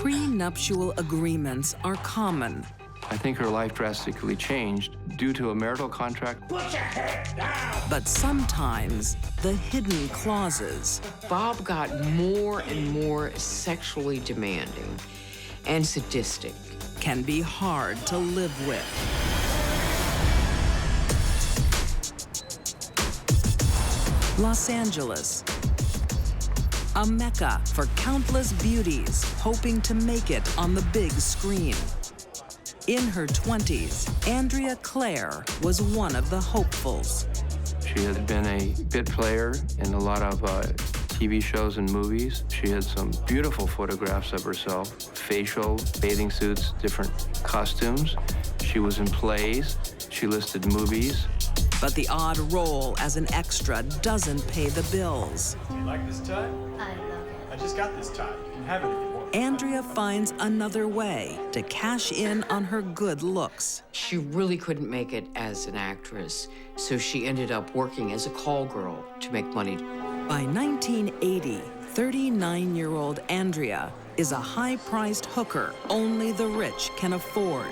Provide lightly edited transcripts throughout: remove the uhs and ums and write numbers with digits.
Prenuptial agreements are common. I think her life drastically changed due to a marital contract. Put your head down! But sometimes the hidden clauses Bob got more and more sexually demanding and sadistic. can be hard to live with. Los Angeles, a mecca for countless beauties hoping to make it on the big screen. In her 20s, Andrea Clare was one of the hopefuls. She had been a bit player in a lot of TV shows and movies. She had some beautiful photographs of herself, facial, bathing suits, different costumes. She was in plays. She listed movies. But the odd role as an extra doesn't pay the bills. Do you like this tie? I love it. I just got this tie. You can have it if you want. Andrea finds another way to cash in on her good looks. She really couldn't make it as an actress, so she ended up working as a call girl to make money. By 1980, 39-year-old Andrea is a high-priced hooker only the rich can afford.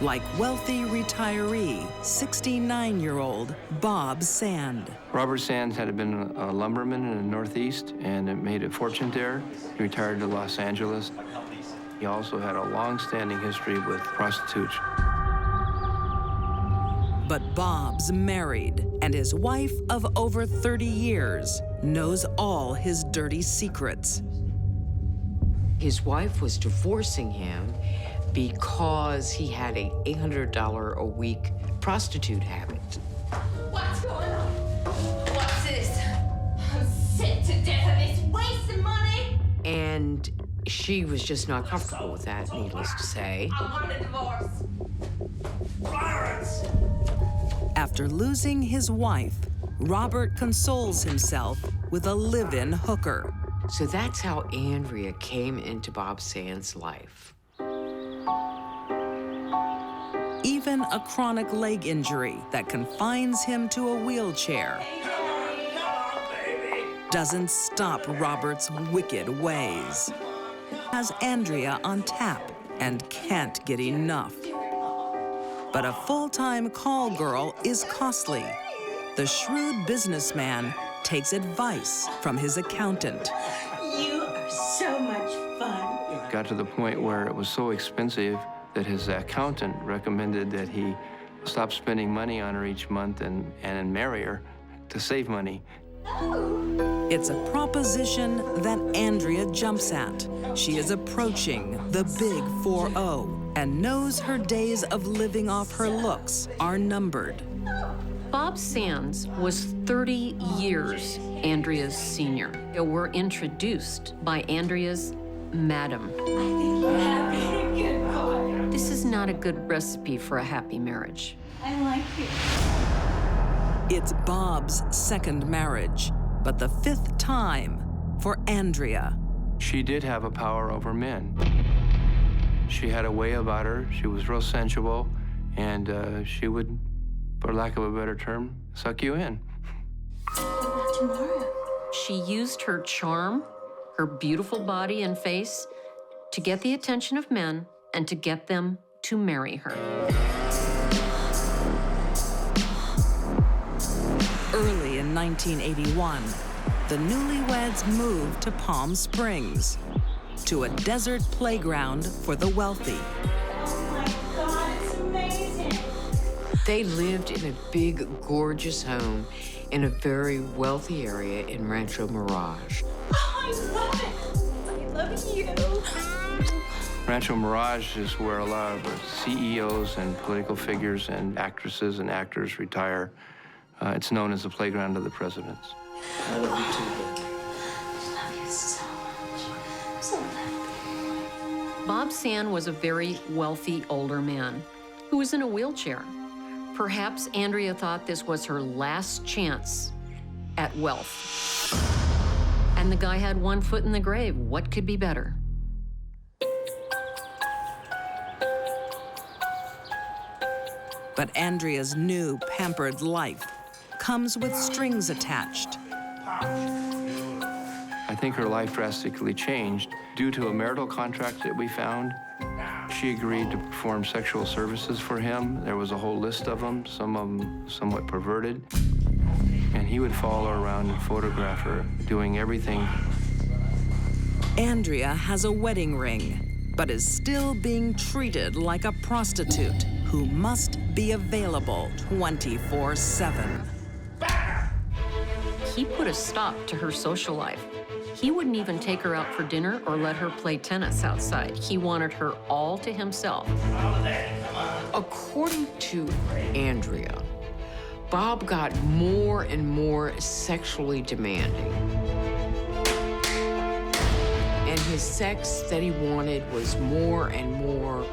Like wealthy retiree, 69-year-old Bob Sand. Robert Sand had been a lumberman in the Northeast and had made a fortune there. He retired to Los Angeles. He also had a long-standing history with prostitutes. But Bob's married, and his wife of over 30 years knows all his dirty secrets. His wife was divorcing him because he had a $800 a week prostitute habit. What's going on? What's this? I'm sick to death of this waste of money. And she was just not comfortable with that, needless to say. I want a divorce. Clarence! After losing his wife, Robert consoles himself with a live-in hooker. So that's how Andrea came into Bob Sand's life. Even a chronic leg injury that confines him to a wheelchair doesn't stop Robert's wicked ways. Has Andrea on tap and can't get enough. But a full-time call girl is costly. The shrewd businessman takes advice from his accountant. You are so much fun. It got to the point where it was so expensive that his accountant recommended that he stop spending money on her each month and marry her to save money. It's a proposition that Andrea jumps at. She is approaching the big 4-0 and knows her days of living off her looks are numbered. Bob Sands was 30 years Andrea's senior. They were introduced by Andrea's madam. I think you have a good boy. This is not a good recipe for a happy marriage. I like you. It's Bob's second marriage, but the 5th time for Andrea. She did have a power over men. She had a way about her. She was real sensual, and she would, for lack of a better term, suck you in. What about tomorrow? She used her charm, her beautiful body and face, to get the attention of men and to get them to marry her. Early in 1981, the newlyweds moved to Palm Springs, to a desert playground for the wealthy. Oh my God, it's amazing. They lived in a big, gorgeous home in a very wealthy area in Rancho Mirage. Oh, I love it. I love you. Rancho Mirage is where a lot of CEOs and political figures and actresses and actors retire. It's known as the playground of the presidents. I love you so much. I'm so happy. Bob Sand was a very wealthy older man who was in a wheelchair. Perhaps Andrea thought this was her last chance at wealth. And the guy had one foot in the grave. What could be better? But Andrea's new pampered life comes with strings attached. I I think her life drastically changed. Due to a marital contract that we found, she agreed to perform sexual services for him. There was a whole list of them, some of them somewhat perverted. And he would follow her around and photograph her, doing everything. Andrea has a wedding ring, but is still being treated like a prostitute who must be available 24/7. He put a stop to her social life. He wouldn't even take her out for dinner or let her play tennis outside. He wanted her all to himself. According to Andrea, Bob got more and more sexually demanding. And his sex that he wanted was more and more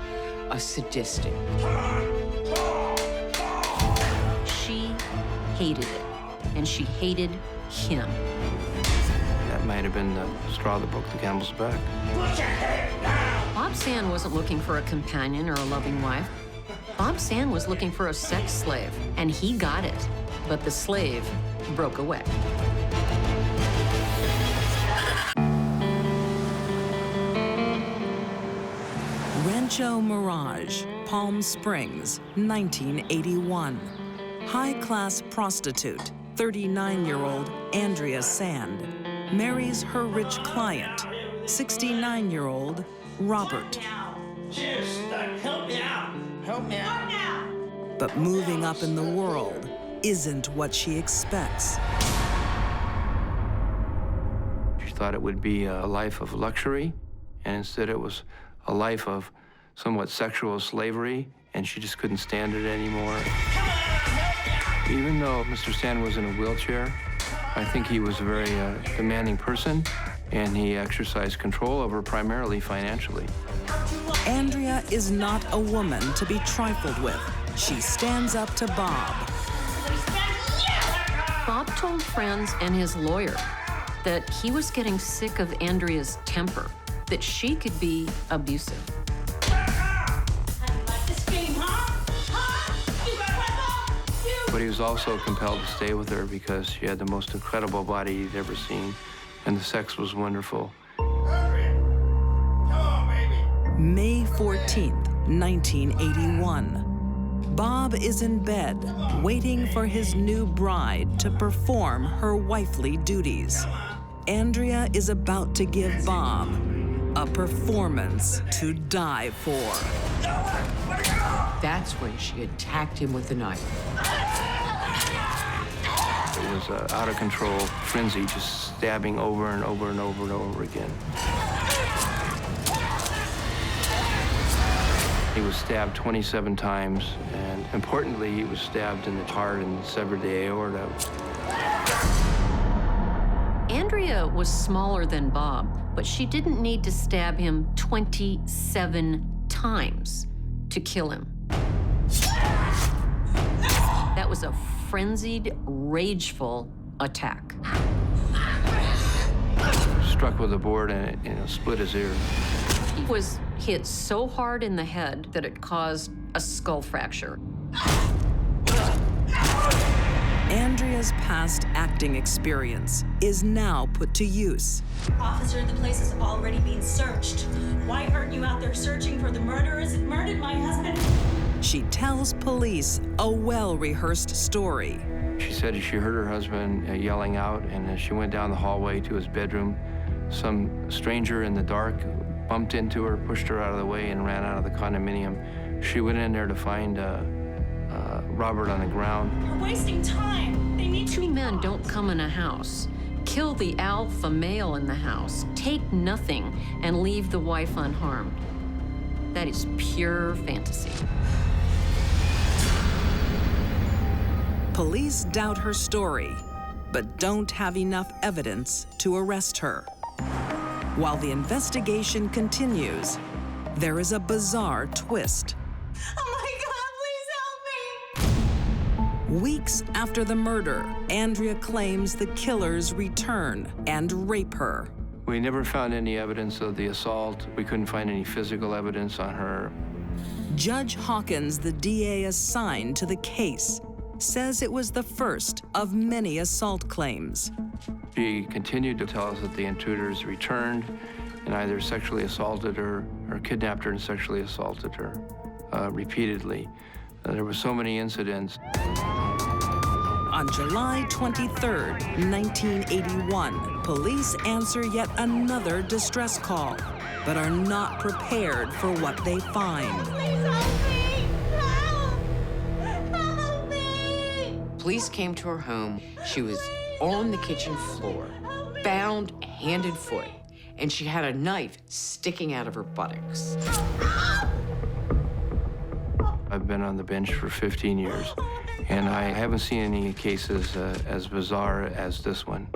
sadistic. She hated it, and she hated him. That might have been the straw that broke the camel's back. Put your head down! Bob Sand wasn't looking for a companion or a loving wife. Bob Sand was looking for a sex slave, and he got it. But the slave broke away. Rancho Mirage, Palm Springs, 1981. High-class prostitute, 39-year-old Andrea Sand, marries her rich client, 69-year-old Robert. Just help me out! Help me out! But moving up in the world isn't what she expects. She thought it would be a life of luxury, and instead it was a life of somewhat sexual slavery, and she just couldn't stand it anymore. Even though Mr. Sand was in a wheelchair, I think he was a very demanding person, and he exercised control over primarily financially. Andrea is not a woman to be trifled with. She stands up to Bob. Bob told friends and his lawyer that he was getting sick of Andrea's temper, that she could be abusive. But he was also compelled to stay with her because she had the most incredible body he'd ever seen, and the sex was wonderful. May 14th, 1981. Bob is in bed, waiting for his new bride to perform her wifely duties. Andrea is about to give Bob a performance to die for. That's when she attacked him with a knife. It was an out-of-control frenzy, just stabbing over and over and over and over again. He was stabbed 27 times, and importantly, he was stabbed in the heart and severed the aorta. Andrea was smaller than Bob, but she didn't need to stab him 27 times to kill him. That was a frenzied, rageful attack. Struck with a board and it split his ear. He was hit so hard in the head that it caused a skull fracture. Andrea's past acting experience is now put to use. Officer, the place is already being searched. Why aren't you out there searching for the murderers that murdered my husband? She tells police a well-rehearsed story. She said she heard her husband yelling out, and as she went down the hallway to his bedroom, some stranger in the dark bumped into her, pushed her out of the way, and ran out of the condominium. She went in there to find Robert on the ground. You're wasting time. They need to Two be men caught. don't come in a house, kill the alpha male in the house, take nothing, and leave the wife unharmed. That is pure fantasy. Police doubt her story, but don't have enough evidence to arrest her. While the investigation continues, there is a bizarre twist. Oh my God, please help me! Weeks after the murder, Andrea claims the killers return and rape her. We never found any evidence of the assault. We couldn't find any physical evidence on her. Judge Hawkins, the DA assigned to the case, says it was the first of many assault claims. She continued to tell us that the intruders returned and either sexually assaulted her or kidnapped her and sexually assaulted her repeatedly. There were so many incidents. On July 23rd, 1981, police answer yet another distress call, but are not prepared for what they find. Please help me! Help! Help me! Police came to her home. She was on the kitchen floor, bound hand and foot, and she had a knife sticking out of her buttocks. I've been on the bench for 15 years, and I haven't seen any cases as bizarre as this one.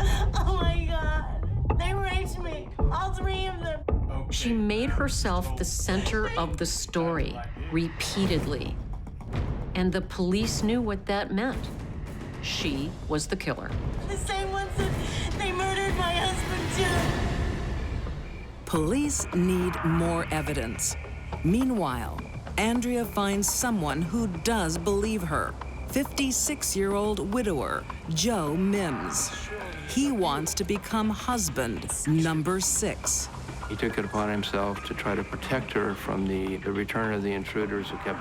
Oh my God! They raped me, all three of them. She made herself the center of the story repeatedly. And the police knew what that meant. She was the killer. The same ones that they murdered my husband too. Police need more evidence. Meanwhile, Andrea finds someone who does believe her. 56-year-old widower, Joe Mims. He wants to become husband number 6. He took it upon himself to try to protect her from the return of the intruders who kept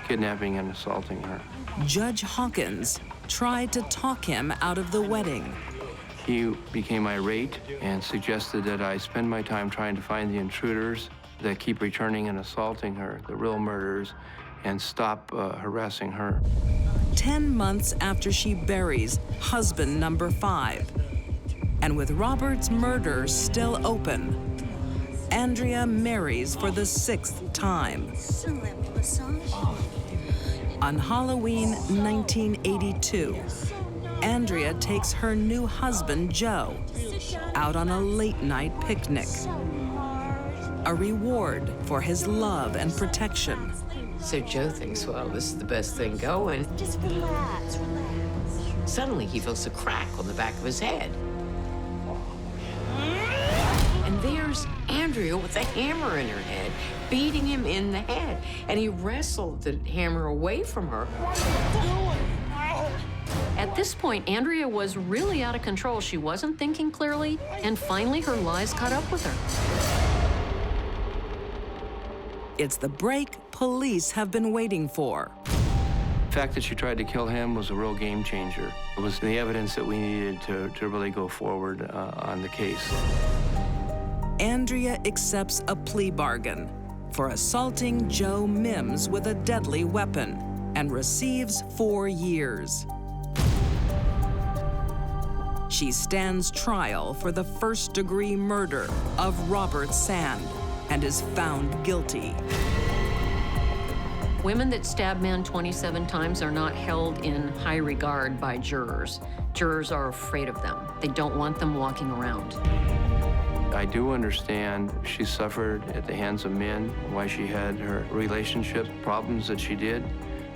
kidnapping and assaulting her. Judge Hawkins tried to talk him out of the wedding. He became irate and suggested that I spend my time trying to find the intruders that keep returning and assaulting her, the real murderers, and stop harassing her. 10 months after she buries husband number 5, and with Robert's murder still open, Andrea marries for the 6th time. On Halloween 1982, Andrea takes her new husband, Joe, out on a late-night picnic. A reward for his love and protection. So Joe thinks, well, this is the best thing going. Just relax, relax. Suddenly, he feels a crack on the back of his head. And there's Andrea with a hammer in her head, beating him in the head. And he wrestled the hammer away from her. At this point, Andrea was really out of control. She wasn't thinking clearly, and finally her lies caught up with her. It's the break police have been waiting for. The fact that she tried to kill him was a real game changer. It was the evidence that we needed to really go forward on the case. Andrea accepts a plea bargain for assaulting Joe Mims with a deadly weapon and receives 4 years. She stands trial for the first-degree murder of Robert Sand and is found guilty. Women that stab men 27 times are not held in high regard by jurors. Jurors are afraid of them. They don't want them walking around. I do understand she suffered at the hands of men, why she had her relationship problems that she did,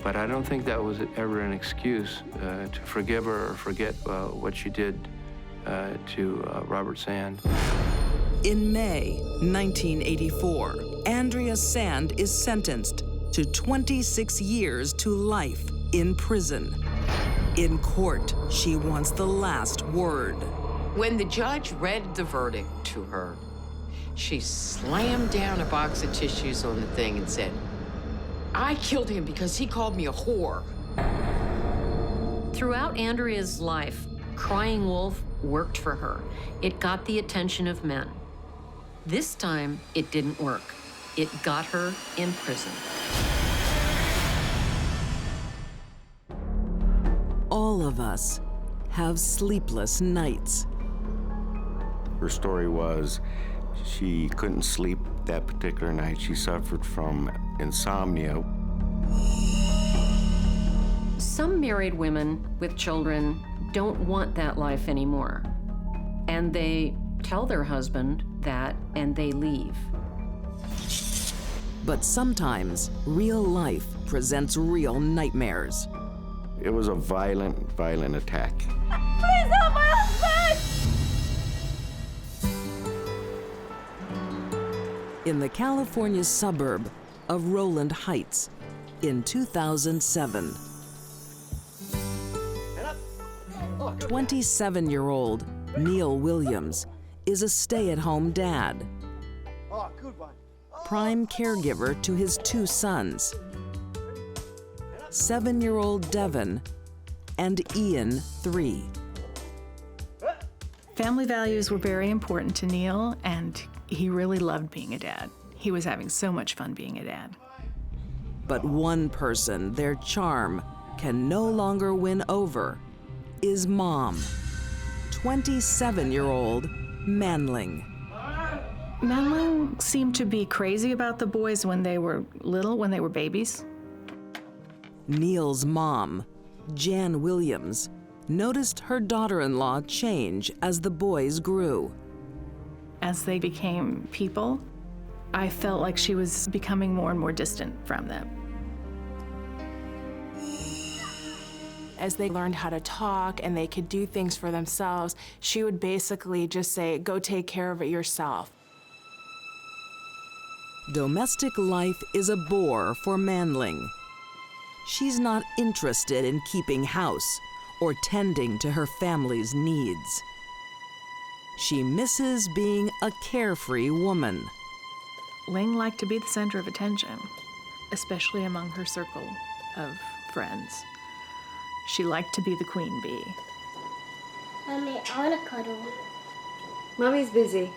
but I don't think that was ever an excuse to forgive her or forget what she did to Robert Sand. In May 1984, Andrea Sand is sentenced to 26 years to life in prison. In court, she wants the last word. When the judge read the verdict to her, she slammed down a box of tissues on the thing and said, "I killed him because he called me a whore." Throughout Andrea's life, crying wolf worked for her. It got the attention of men. This time, it didn't work. It got her in prison. All of us have sleepless nights. Her story was she couldn't sleep that particular night. She suffered from insomnia. Some married women with children don't want that life anymore. And they tell their husband that, and they leave. But sometimes real life presents real nightmares. It was a violent attack. Please help my husband! In the California suburb of Rowland Heights in 2007. 27-year-old Neil Williams is a stay-at-home dad, prime caregiver to his 2 sons, 7-year-old Devin and Ian, 3. Family values were very important to Neil, and he really loved being a dad. He was having so much fun being a dad. But one person their charm can no longer win over is Mom, 27-year-old Manling. Manling seemed to be crazy about the boys when they were little, when they were babies. Neil's mom, Jan Williams, noticed her daughter-in-law change as the boys grew. As they became people, I felt like she was becoming more and more distant from them. As they learned how to talk and they could do things for themselves, she would basically just say, go take care of it yourself. Domestic life is a bore for Manling. She's not interested in keeping house or tending to her family's needs. She misses being a carefree woman. Ling liked to be the center of attention, especially among her circle of friends. She liked to be the queen bee. Mommy, I want to cuddle. Mommy's busy.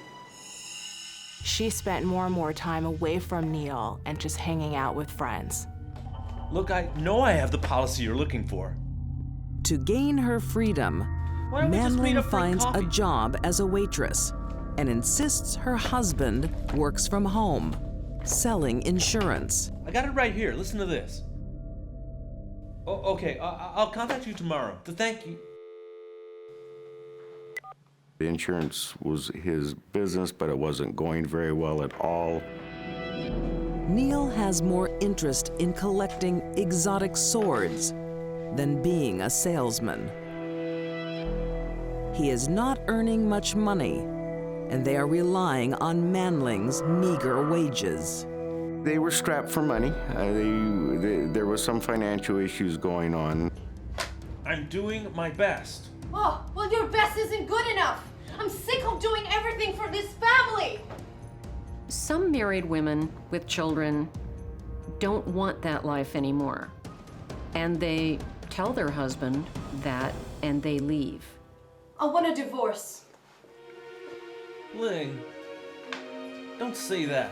She spent more and more time away from Neil and just hanging out with friends. Look, I know I have the policy you're looking for. To gain her freedom, Why don't we just meet Manling up for finds coffee? a job as a waitress and insists her husband works from home, selling insurance. I got it right here. Listen to this. Oh, okay, I'll contact you tomorrow to thank you. The insurance was his business, but it wasn't going very well at all. Neil has more interest in collecting exotic swords than being a salesman. He is not earning much money, and they are relying on Manling's meager wages. They were strapped for money. There was some financial issues going on. I'm doing my best. Oh, well, your best isn't good enough. I'm sick of doing everything for this family. Some married women with children don't want that life anymore. And they tell their husband that, and they leave. I want a divorce. Ling, don't say that.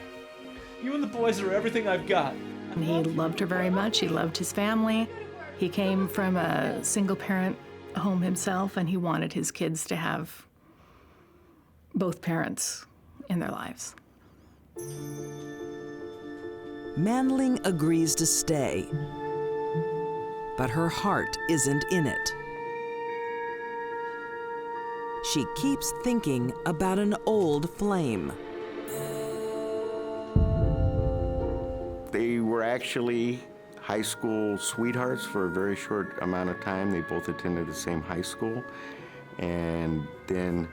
You and the boys are everything I've got. And he loved her very much. He loved his family. He came from a single-parent home himself, and he wanted his kids to have both parents in their lives. Manling agrees to stay, but her heart isn't in it. She keeps thinking about an old flame. They were actually high school sweethearts for a very short amount of time. They both attended the same high school. And then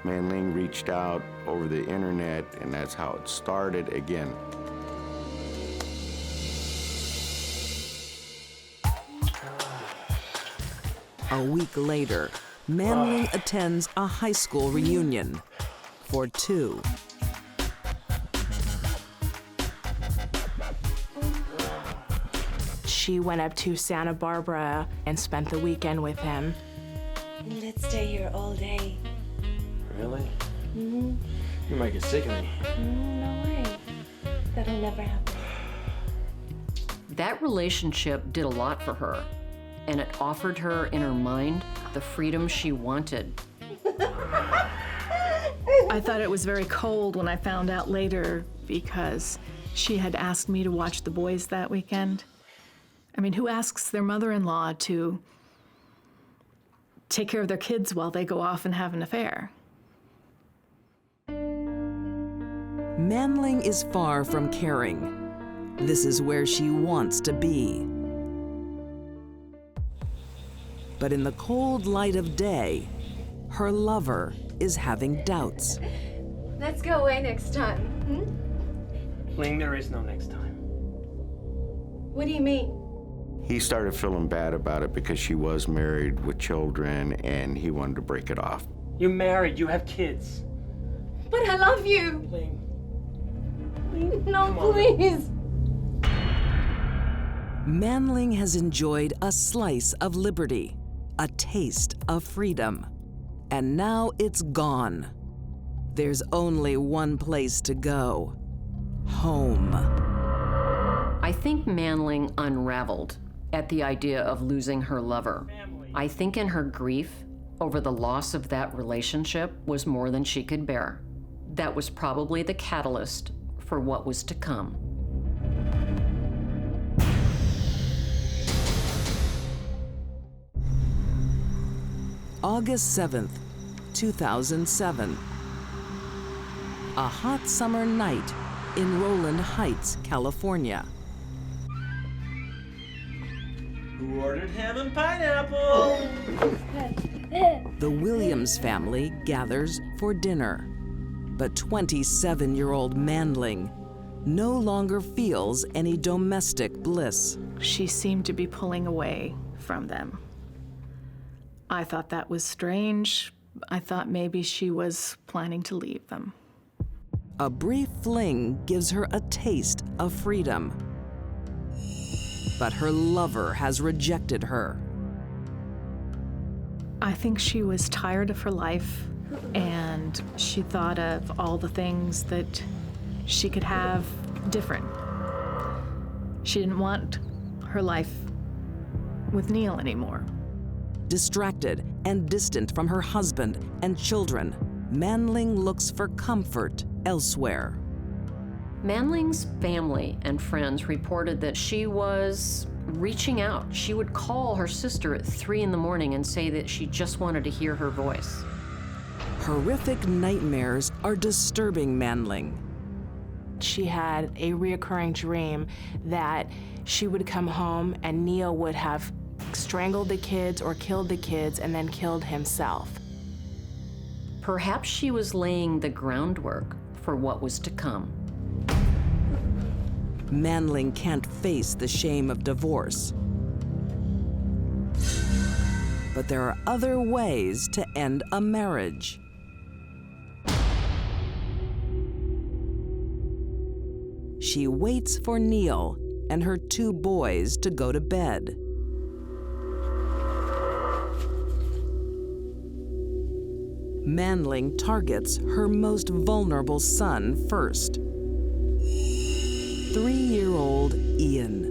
Manling reached out over the internet, and that's how it started again. A week later, Manling attends a high school reunion for 2. She went up to Santa Barbara and spent the weekend with him. Let's stay here all day. Really? Mm-hmm. You might get sick of me. No way. That'll never happen. That relationship did a lot for her, and it offered her in her mind the freedom she wanted. I thought it was very cold when I found out later because she had asked me to watch the boys that weekend. I mean, who asks their mother-in-law to take care of their kids while they go off and have an affair? Manling is far from caring. This is where she wants to be. But in the cold light of day, her lover is having doubts. Let's go away next time. Ling, there is no next time. What do you mean? He started feeling bad about it because she was married with children, and he wanted to break it off. You're married, you have kids. But I love you. No, please. Manling has enjoyed a slice of liberty, a taste of freedom, and now it's gone. There's only one place to go: home. I think Manling unraveled at the idea of losing her lover. I think in her grief over the loss of that relationship was more than she could bear. That was probably the catalyst for what was to come. August 7th, 2007. A hot summer night in Rowland Heights, California. Who ordered ham and pineapple? The Williams family gathers for dinner, but 27-year-old Manling no longer feels any domestic bliss. She seemed to be pulling away from them. I thought that was strange. I thought maybe she was planning to leave them. A brief fling gives her a taste of freedom, but her lover has rejected her. I think she was tired of her life, and she thought of all the things that she could have different. She didn't want her life with Neil anymore. Distracted and distant from her husband and children, Manling looks for comfort elsewhere. Manling's family and friends reported that she was reaching out. She would call her sister at 3 in the morning and say that she just wanted to hear her voice. Horrific nightmares are disturbing Manling. She had a reoccurring dream that she would come home and Neil would have strangled the kids or killed the kids and then killed himself. Perhaps she was laying the groundwork for what was to come. Manling can't face the shame of divorce. But there are other ways to end a marriage. She waits for Neil and her 2 boys to go to bed. Manling targets her most vulnerable son first. 3-year-old Ian.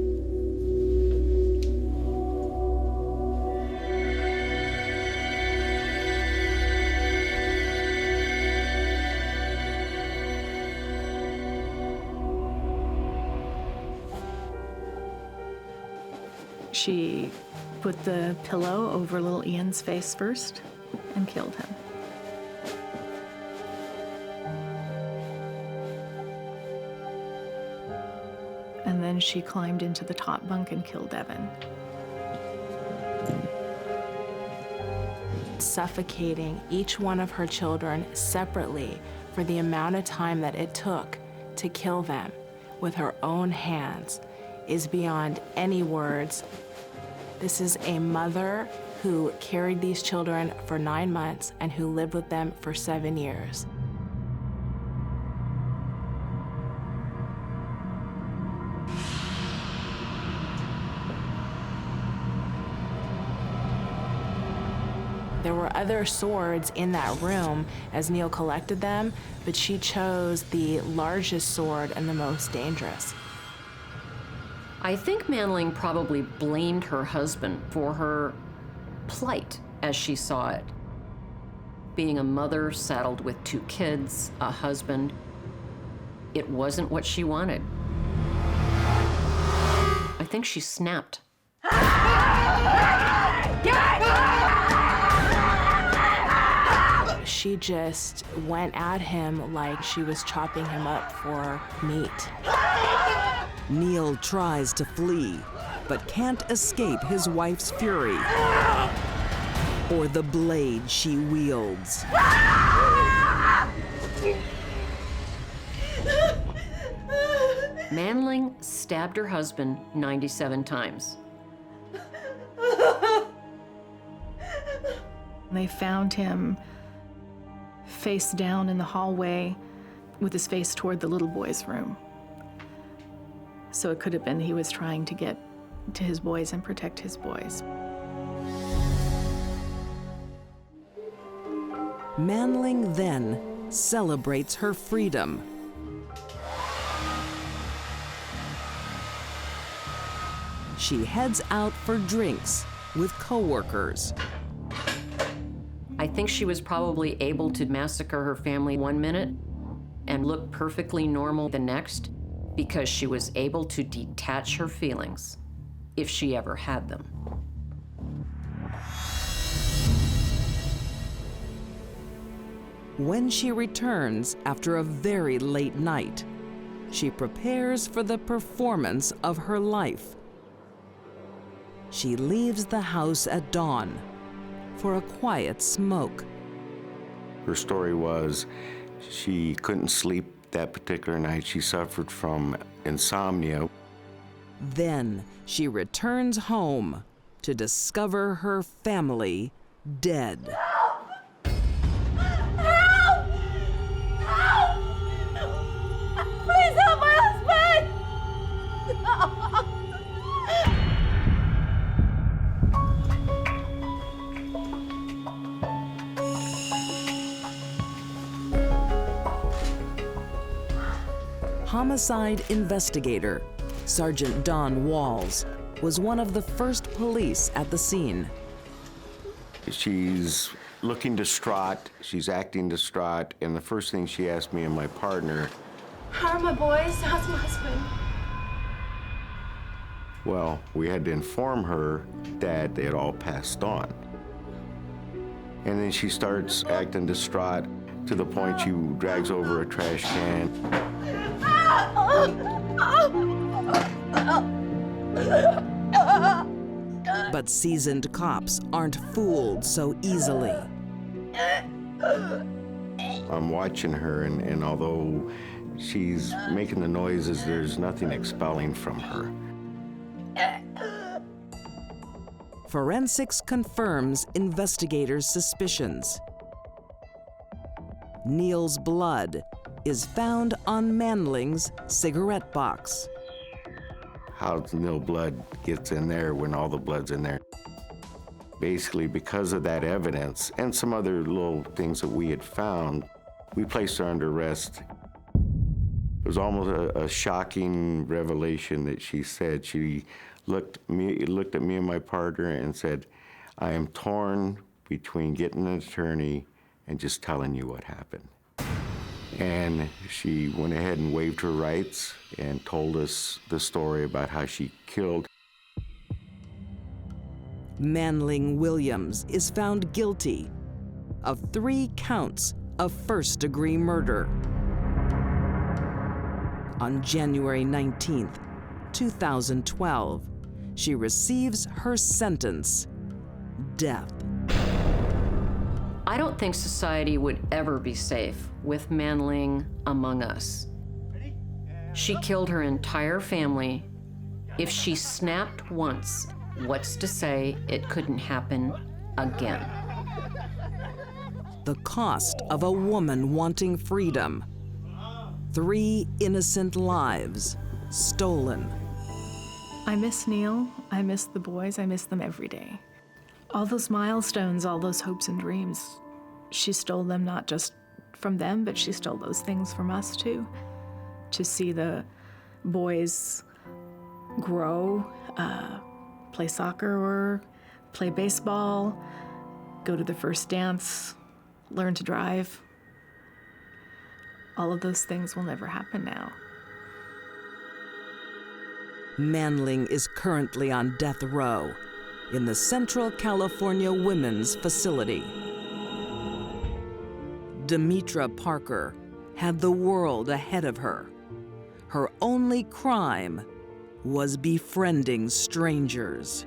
She put the pillow over little Ian's face first and killed him. And then she climbed into the top bunk and killed Evan. Suffocating each one of her children separately for the amount of time that it took to kill them with her own hands is beyond any words. This is a mother who carried these children for 9 months and who lived with them for 7 years. There were other swords in that room as Neil collected them, but she chose the largest sword and the most dangerous. I think Manling probably blamed her husband for her plight as she saw it. Being a mother saddled with 2 kids, a husband, it wasn't what she wanted. I think she snapped. She just went at him like she was chopping him up for meat. Neil tries to flee, but can't escape his wife's fury or the blade she wields. Manling stabbed her husband 97 times. They found him face down in the hallway with his face toward the little boy's room. So it could have been he was trying to get to his boys and protect his boys. Manling then celebrates her freedom. She heads out for drinks with coworkers. I think she was probably able to massacre her family one minute and look perfectly normal the next because she was able to detach her feelings, if she ever had them. When she returns after a very late night, she prepares for the performance of her life. She leaves the house at dawn for a quiet smoke. Her story was she couldn't sleep that particular night. She suffered from insomnia. Then she returns home to discover her family dead. Help! Help! Please help my husband! Homicide investigator Sergeant Don Walls was one of the first police at the scene. She's looking distraught, she's acting distraught, and the first thing she asked me and my partner, How are my boys? How's my husband? well, we had to inform her that they had all passed on. And then she starts acting distraught to the point she drags over a trash can. But seasoned cops aren't fooled so easily. I'm watching her, and although she's making the noises, there's nothing expelling from her. Forensics confirms investigators' suspicions. Neil's blood is found on Manling's cigarette box. How Neil blood gets in there when all the blood's in there? Basically, because of that evidence and some other little things that we had found, we placed her under arrest. It was almost a shocking revelation that she said. She looked at me and my partner and said, I am torn between getting an attorney and just telling you what happened. And she went ahead and waived her rights and told us the story about how she killed. Manling Williams is found guilty of 3 counts of first-degree murder. On January 19th, 2012, she receives her sentence, death. I don't think society would ever be safe with Manling among us. She killed her entire family. If she snapped once, what's to say it couldn't happen again? The cost of a woman wanting freedom. 3 innocent lives stolen. I miss Neil, I miss the boys, I miss them every day. All those milestones, all those hopes and dreams, she stole them not just from them, but she stole those things from us too. To see the boys grow, play soccer or play baseball, go to the first dance, learn to drive. All of those things will never happen now. Manling is currently on death row in the Central California Women's Facility. Demetra Parker had the world ahead of her. Her only crime was befriending strangers.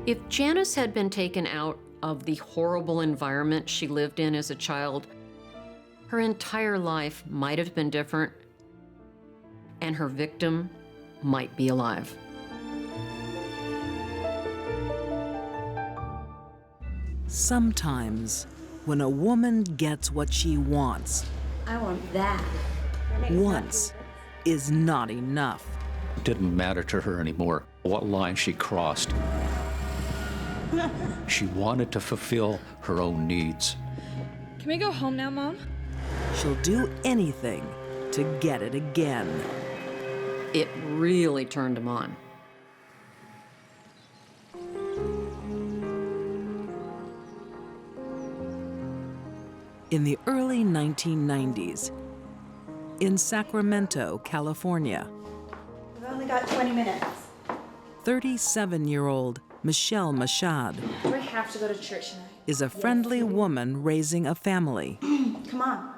If Janis had been taken out of the horrible environment she lived in as a child, her entire life might have been different, and her victim might be alive. Sometimes, when a woman gets what she wants, I want that. once is not enough. It didn't matter to her anymore what line she crossed. She wanted to fulfill her own needs. Can we go home now, Mom? She'll do anything to get it again. It really turned him on. In the early 1990s, in Sacramento, California, We've only got 20 minutes. 37-year-old Michelle Mashad Do I have to go to church tonight? is a friendly woman raising a family. Come on.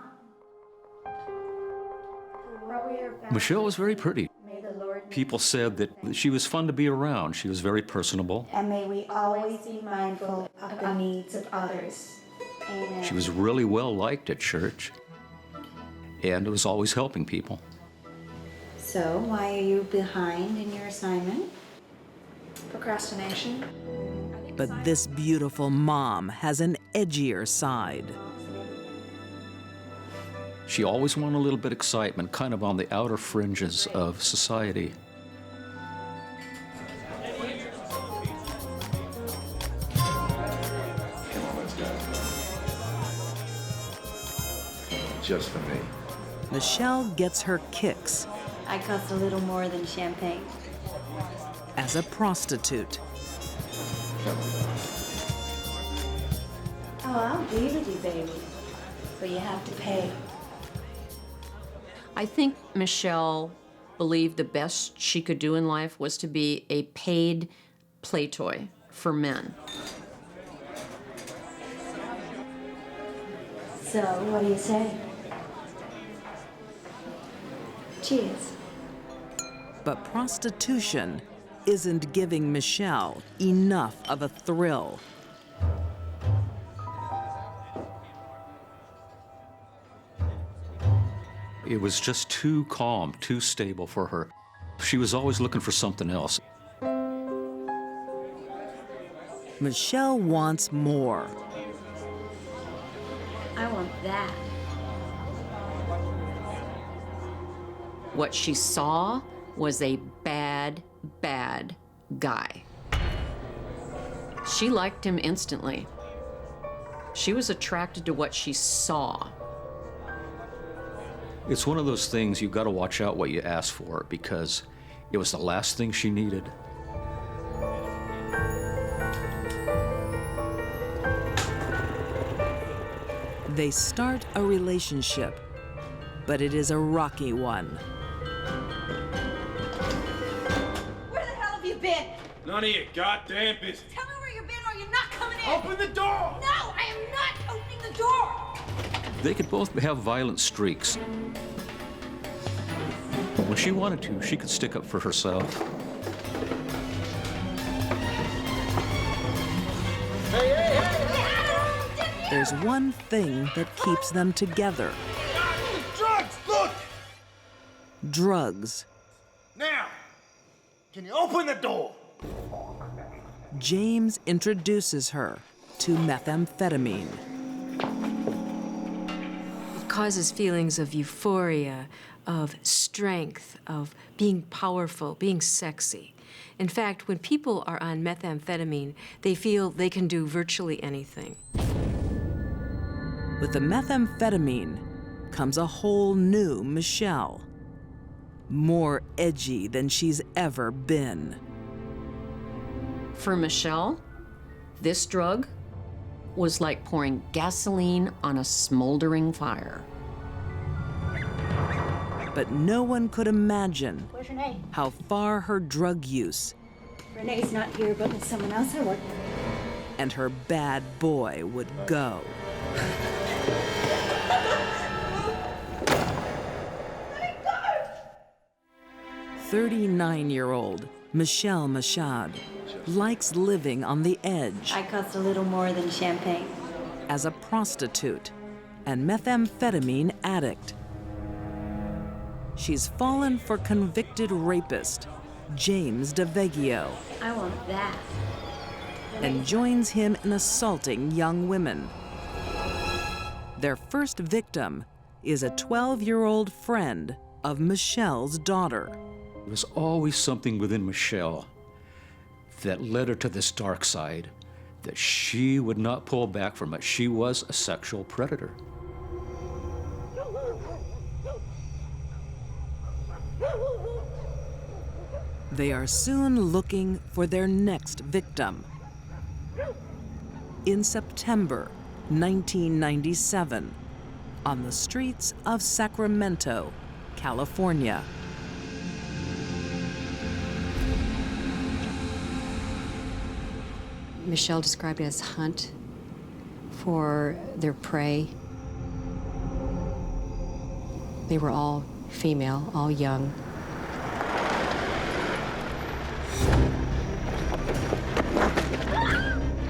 Michelle was very pretty. May the Lord People said that she was fun to be around. She was very personable. and may we always be mindful of the needs of others. Amen. She was really well liked at church and was always helping people. So, why are you behind in your assignment? Procrastination. But this beautiful mom has an edgier side. She always wanted a little bit of excitement, kind of on the outer fringes of society. Just for me. Michelle gets her kicks I cost a little more than champagne. as a prostitute. Oh, I'll be with you, baby. But you have to pay. I think Michelle believed the best she could do in life was to be a paid play toy for men. So, what do you say? Cheers. But prostitution isn't giving Michelle enough of a thrill. It was just too calm, too stable for her. She was always looking for something else. Michelle wants more. I want that. What she saw was a bad, bad guy. She liked him instantly. She was attracted to what she saw. It's one of those things you've got to watch out what you ask for because it was the last thing she needed. They start a relationship, but it is a rocky one. Where the hell have you been? None of your goddamn business. Tell me where you've been or you're not coming in. Open the door! No, I am not opening the door. They could both have violent streaks. But when she wanted to, she could stick up for herself. There's one thing that keeps them together. Drugs, look! Drugs. Now, can you open the door? James introduces her to methamphetamine. It causes feelings of euphoria, of strength, of being powerful, being sexy. In fact, when people are on methamphetamine, they feel they can do virtually anything. With the methamphetamine comes a whole new Michelle. More edgy than she's ever been. For Michelle, this drug was like pouring gasoline on a smoldering fire. But no one could imagine Where's Renee? how far her drug use Renee's not here, but there's someone else I work with. and her bad boy would go. 39-year-old Michelle Mashad likes living on the edge I cost a little more than champagne. as a prostitute and methamphetamine addict. She's fallen for convicted rapist James DeVeggio. I want that. and joins him in assaulting young women. Their first victim is a 12-year-old friend of Michelle's daughter. There was always something within Michelle that led her to this dark side, that she would not pull back from it. She was a sexual predator. They are soon looking for their next victim. In September 1997, on the streets of Sacramento, California. Michelle described it as hunt for their prey. They were all female, all young.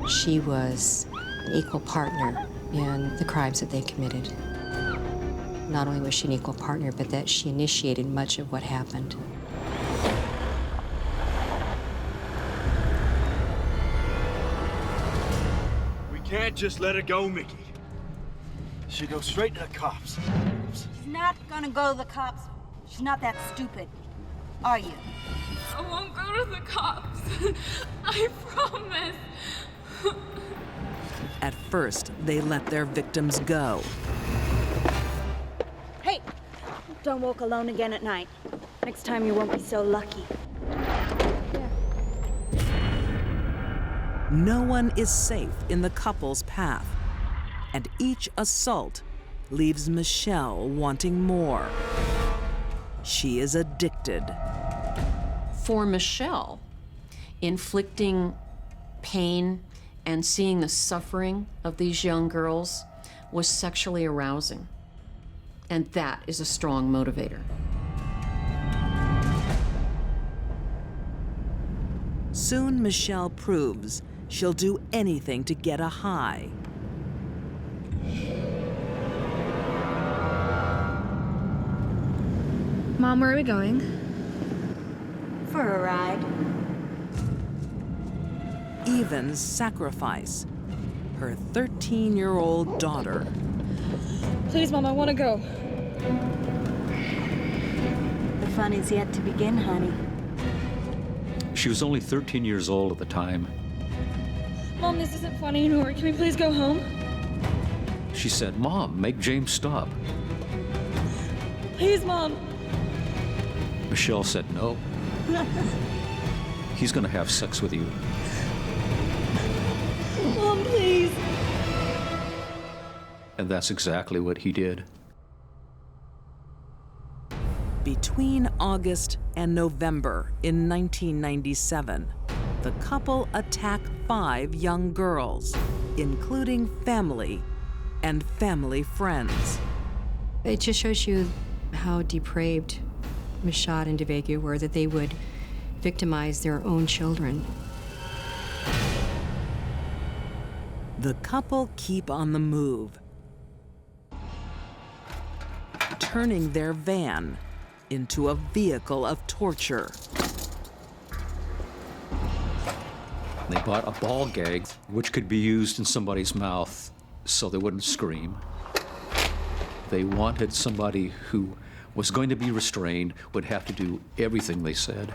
She was an equal partner in the crimes that they committed. Not only was she an equal partner, but that she initiated much of what happened. We can't just let her go, Mickey. She goes straight to the cops. She's not gonna go to the cops. She's not that stupid. Are you? I won't go to the cops. I promise. At first, they let their victims go. Hey, don't walk alone again at night. Next time you won't be so lucky. No one is safe in the couple's path, and each assault leaves Michelle wanting more. She is addicted. For Michelle, inflicting pain and seeing the suffering of these young girls was sexually arousing. And that is a strong motivator. Soon Michelle proves she'll do anything to get a high. Mom, where are we going? For a ride. Even sacrifice her 13-year-old daughter. Please, Mom, I want to go. The fun is yet to begin, honey. She was only 13 years old at the time. Mom, this isn't funny anymore. Can we please go home? She said, "Mom, make James stop." Please, Mom. Michelle said, "No. He's gonna have sex with you." Mom, please. And that's exactly what he did. Between August and November in 1997, the couple attack 5 young girls, including family and family friends. It just shows you how depraved Mashad and DeVega were, that they would victimize their own children. The couple keep on the move, turning their van into a vehicle of torture. They bought a ball gag, which could be used in somebody's mouth so they wouldn't scream. They wanted somebody who was going to be restrained, would have to do everything they said.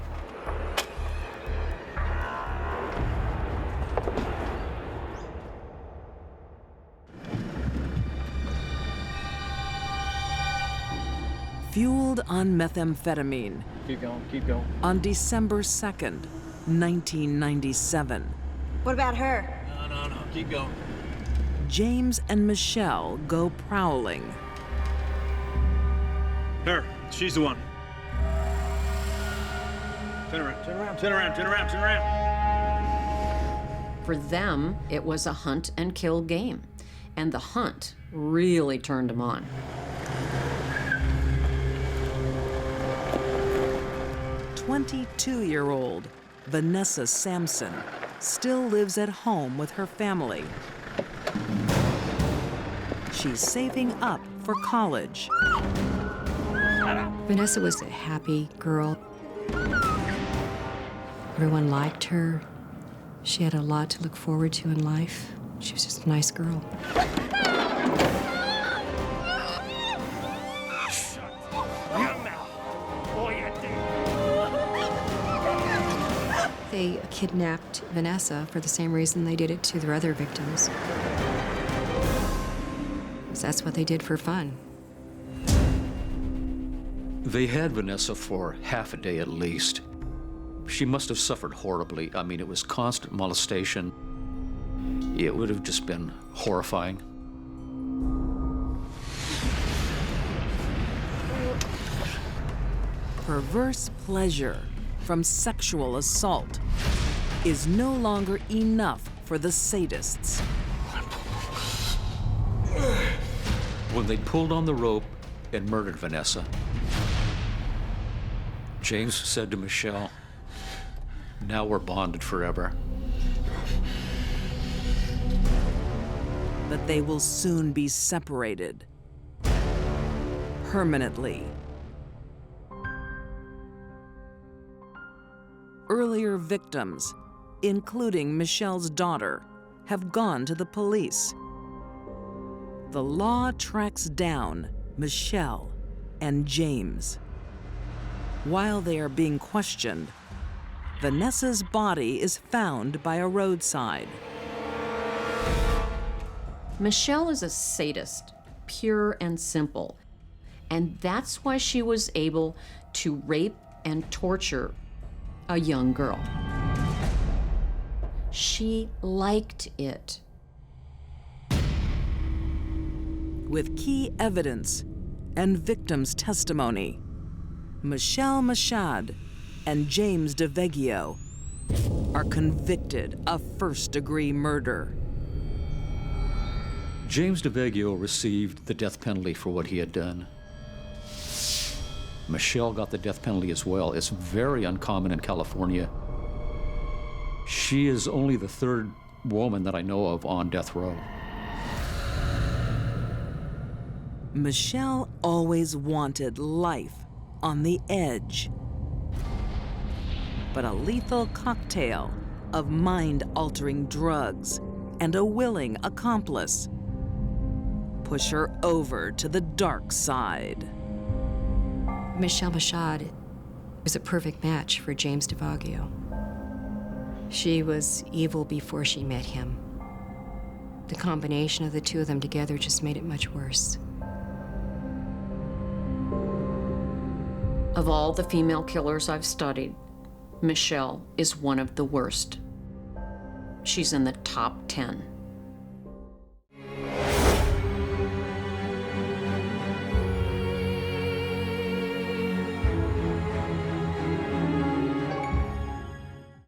Fueled on methamphetamine. Keep going, keep going. On December 2nd, 1997. What about her? No, keep going. James and Michelle go prowling. Her, she's the one. Turn around, turn around, turn around, turn around, turn around. For them, it was a hunt and kill game. And the hunt really turned them on. "22-year-old Vanessa Sampson still lives at home with her family. She's saving up for college. Vanessa was a happy girl. Everyone liked her. She had a lot to look forward to in life. She was just a nice girl. They kidnapped Vanessa for the same reason they did it to their other victims. That's what they did for fun. They had Vanessa for half a day at least. She must have suffered horribly. I mean, it was constant molestation. It would have just been horrifying. Perverse pleasure from sexual assault is no longer enough for the sadists. When they pulled on the rope and murdered Vanessa, James said to Michelle, "Now we're bonded forever." But they will soon be separated. Permanently. Earlier victims, including Michelle's daughter, have gone to the police. The law tracks down Michelle and James. While they are being questioned, Vanessa's body is found by a roadside. Michelle is a sadist, pure and simple. And that's why she was able to rape and torture a young girl. She liked it. With key evidence and victims' testimony, Michelle Mashad and James DeVeggio are convicted of first-degree murder. James DeVeggio received the death penalty for what he had done. Michelle got the death penalty as well. It's very uncommon in California. She is only the third woman that I know of on death row. Michelle always wanted life on the edge. But a lethal cocktail of mind-altering drugs and a willing accomplice push her over to the dark side. Michelle Mashad was a perfect match for James DeVeggio. She was evil before she met him. The combination of the two of them together just made it much worse. Of all the female killers I've studied, Michelle is one of the worst. She's in the top 10.